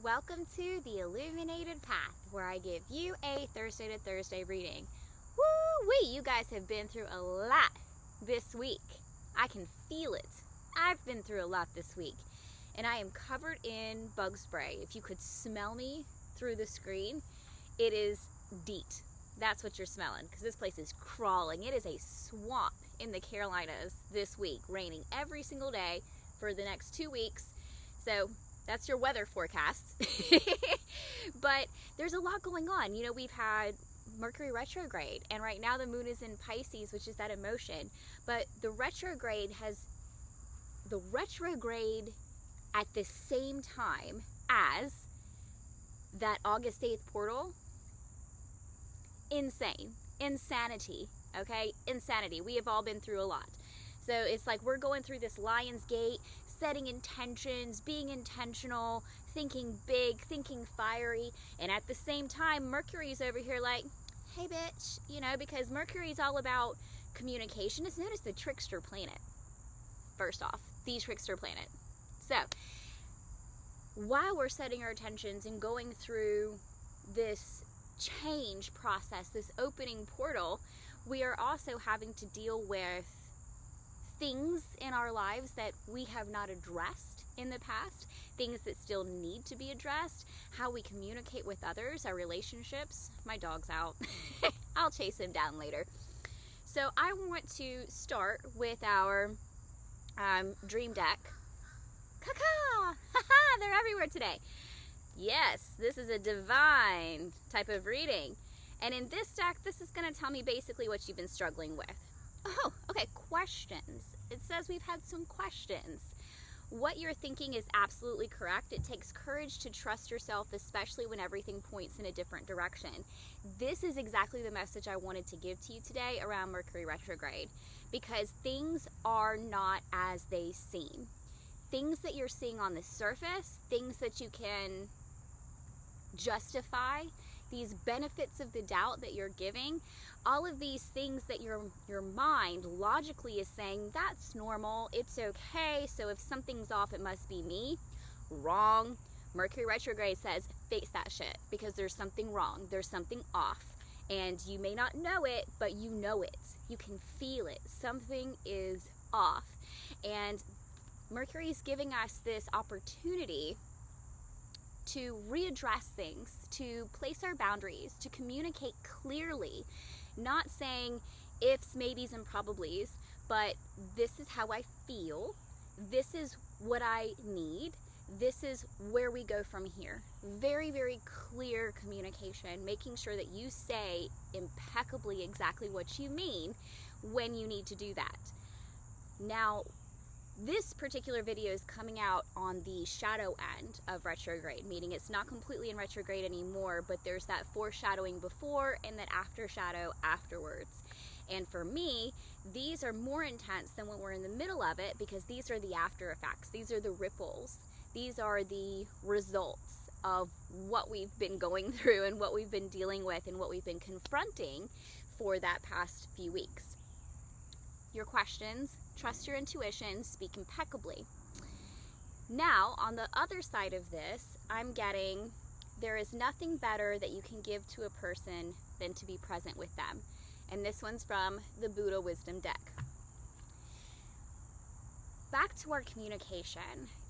Welcome to the Illuminated Path, where I give you a Thursday to Thursday reading. Woo-wee! You guys have been through a lot this week. I can feel it. I've been through a lot this week, and I am covered in bug spray. If you could smell me through the screen, it is DEET. That's what you're smelling, because this place is crawling. It is a swamp in the Carolinas this week, raining every single day for the next 2 weeks. So that's your weather forecast. But there's a lot going on. You know, we've had Mercury retrograde, and right now the moon is in Pisces, which is that emotion. But the retrograde at the same time as that August 8th portal. Insanity, okay? Insanity. We have all been through a lot. So it's like we're going through this lion's gate, setting intentions, being intentional, thinking big, thinking fiery, and at the same time, Mercury's over here like, hey bitch, you know, because Mercury's all about communication. It's known as the Trickster planet, first off, the Trickster planet. So, while we're setting our intentions and going through this change process, this opening portal, we are also having to deal with things in our lives that we have not addressed in the past, things that still need to be addressed, how we communicate with others, our relationships. My dog's out. I'll chase him down later. So I want to start with our dream deck. Caca! Haha! They're everywhere today. Yes, this is a divine type of reading. And in this deck, this is going to tell me basically what you've been struggling with. Oh, okay, questions. It says we've had some questions. What you're thinking is absolutely correct. It takes courage to trust yourself, especially when everything points in a different direction. This is exactly the message I wanted to give to you today around Mercury retrograde, because things are not as they seem. Things that you're seeing on the surface, things that you can justify, these benefits of the doubt that you're giving, all of these things that your mind logically is saying, that's normal, it's okay, so if something's off, it must be me. Wrong. Mercury retrograde says, face that shit, because there's something wrong, there's something off, and you may not know it, but you know it. You can feel it. Something is off. And Mercury's giving us this opportunity to readdress things, to place our boundaries, to communicate clearly, not saying ifs, maybes, and probablys, but this is how I feel, this is what I need, this is where we go from here. Very, very clear communication, making sure that you say impeccably exactly what you mean when you need to do that. Now, this particular video is coming out on the shadow end of retrograde, meaning it's not completely in retrograde anymore, but there's that foreshadowing before and that after shadow afterwards. And for me, these are more intense than when we're in the middle of it, because these are the after effects. These are the ripples. These are the results of what we've been going through and what we've been dealing with and what we've been confronting for that past few weeks. Your questions, trust your intuition, speak impeccably. Now, on the other side of this, I'm getting, there is nothing better that you can give to a person than to be present with them. And this one's from the Buddha Wisdom deck. Back to our communication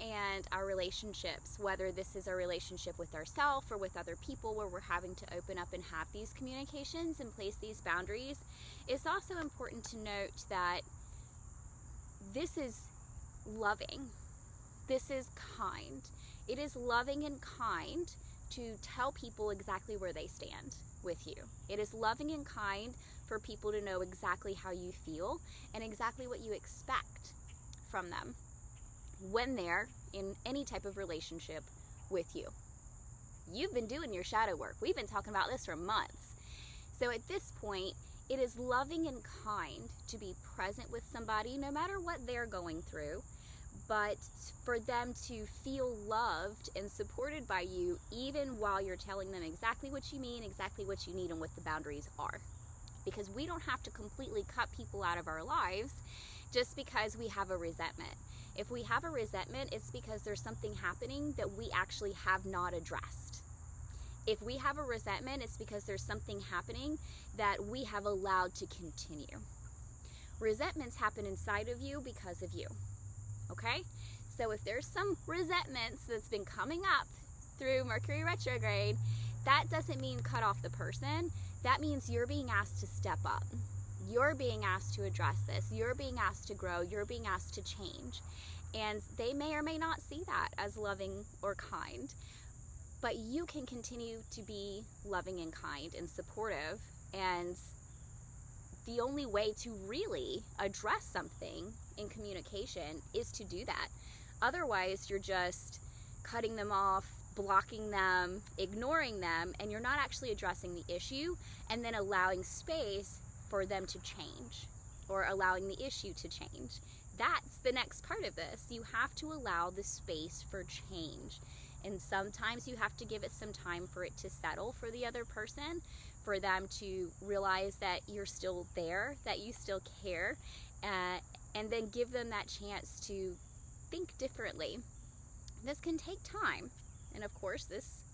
and our relationships, whether this is a relationship with ourselves or with other people where we're having to open up and have these communications and place these boundaries, it's also important to note that this is loving. This is kind. It is loving and kind to tell people exactly where they stand with you. It is loving and kind for people to know exactly how you feel and exactly what you expect from them when they're in any type of relationship with you. You've been doing your shadow work. We've been talking about this for months. So at this point, it is loving and kind to be present with somebody no matter what they're going through, but for them to feel loved and supported by you even while you're telling them exactly what you mean, exactly what you need, and what the boundaries are. Because we don't have to completely cut people out of our lives just because we have a resentment. If we have a resentment, it's because there's something happening that we actually have not addressed. If we have a resentment, it's because there's something happening that we have allowed to continue. Resentments happen inside of you because of you, okay? So if there's some resentments that's been coming up through Mercury retrograde, that doesn't mean cut off the person. That means you're being asked to step up. You're being asked to address this. You're being asked to grow. You're being asked to change. And they may or may not see that as loving or kind. But you can continue to be loving and kind and supportive. And the only way to really address something in communication is to do that. Otherwise, you're just cutting them off, blocking them, ignoring them, and you're not actually addressing the issue and then allowing space for them to change or allowing the issue to change. That's the next part of this. You have to allow the space for change. And sometimes you have to give it some time for it to settle for the other person, for them to realize that you're still there, that you still care, and then give them that chance to think differently. This can take time. And of course, this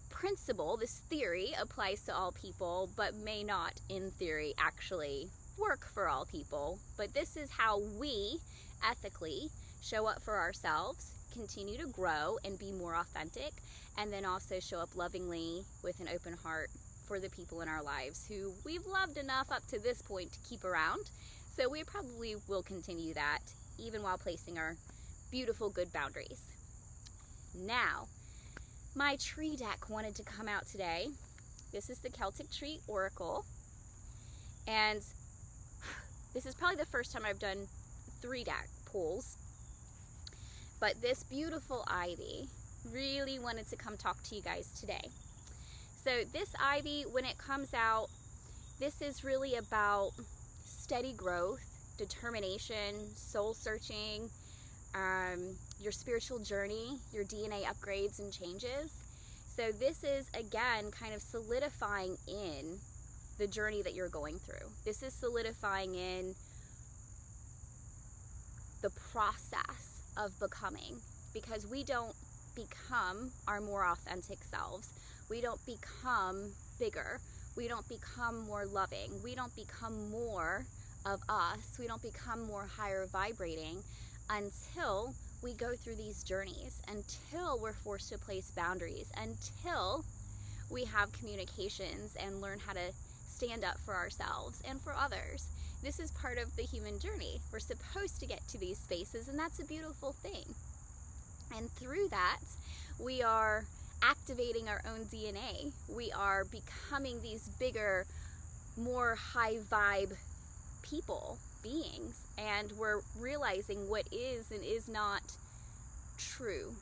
principle, this theory applies to all people, but may not, in theory, actually work for all people. But this is how we ethically show up for ourselves, continue to grow and be more authentic, and then also show up lovingly with an open heart for the people in our lives who we've loved enough up to this point to keep around. So we probably will continue that even while placing our beautiful, good boundaries. Now, my tree deck wanted to come out today. This is the Celtic Tree Oracle, and this is probably the first time I've done 3 deck pulls. But this beautiful ivy really wanted to come talk to you guys today. So this ivy, when it comes out, this is really about steady growth, determination, soul searching, your spiritual journey, your DNA upgrades and changes. So this is, again, kind of solidifying in the journey that you're going through. This is solidifying in the process of becoming, because we don't become our more authentic selves. We don't become bigger. We don't become more loving. We don't become more of us. We don't become more higher vibrating until we go through these journeys, until we're forced to place boundaries, until we have communications and learn how to stand up for ourselves and for others. This is part of the human journey. We're supposed to get to these spaces, and that's a beautiful thing. And through that, we are activating our own DNA. We are becoming these bigger, more high vibe people, beings, and we're realizing what is and is not true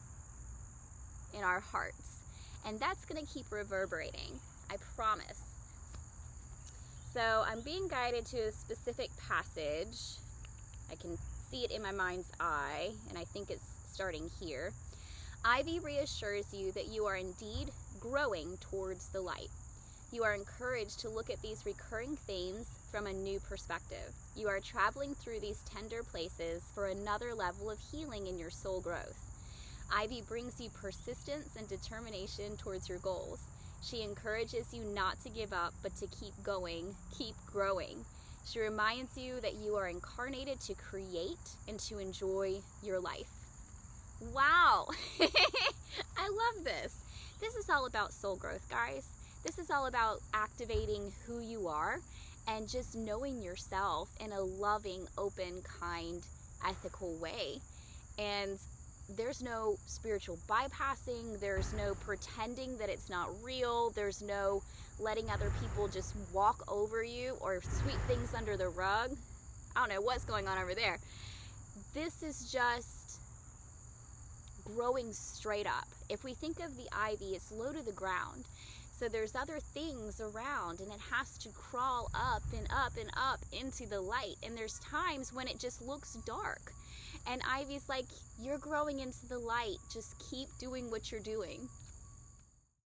in our hearts. And that's going to keep reverberating, I promise. So I'm being guided to a specific passage. I can see it in my mind's eye, and I think it's starting here. Ivy reassures you that you are indeed growing towards the light. You are encouraged to look at these recurring themes from a new perspective. You are traveling through these tender places for another level of healing in your soul growth. Ivy brings you persistence and determination towards your goals. She encourages you not to give up, but to keep going, keep growing. She reminds you that you are incarnated to create and to enjoy your life. Wow! I love this. This is all about soul growth, guys. This is all about activating who you are and just knowing yourself in a loving, open, kind, ethical way. And there's no spiritual bypassing. There's no pretending that it's not real. There's no letting other people just walk over you or sweep things under the rug. I don't know what's going on over there. This is just growing straight up. If we think of the ivy, it's low to the ground. So there's other things around, and it has to crawl up and up and up into the light. And there's times when it just looks dark. And Ivy's like, you're growing into the light. Just keep doing what you're doing.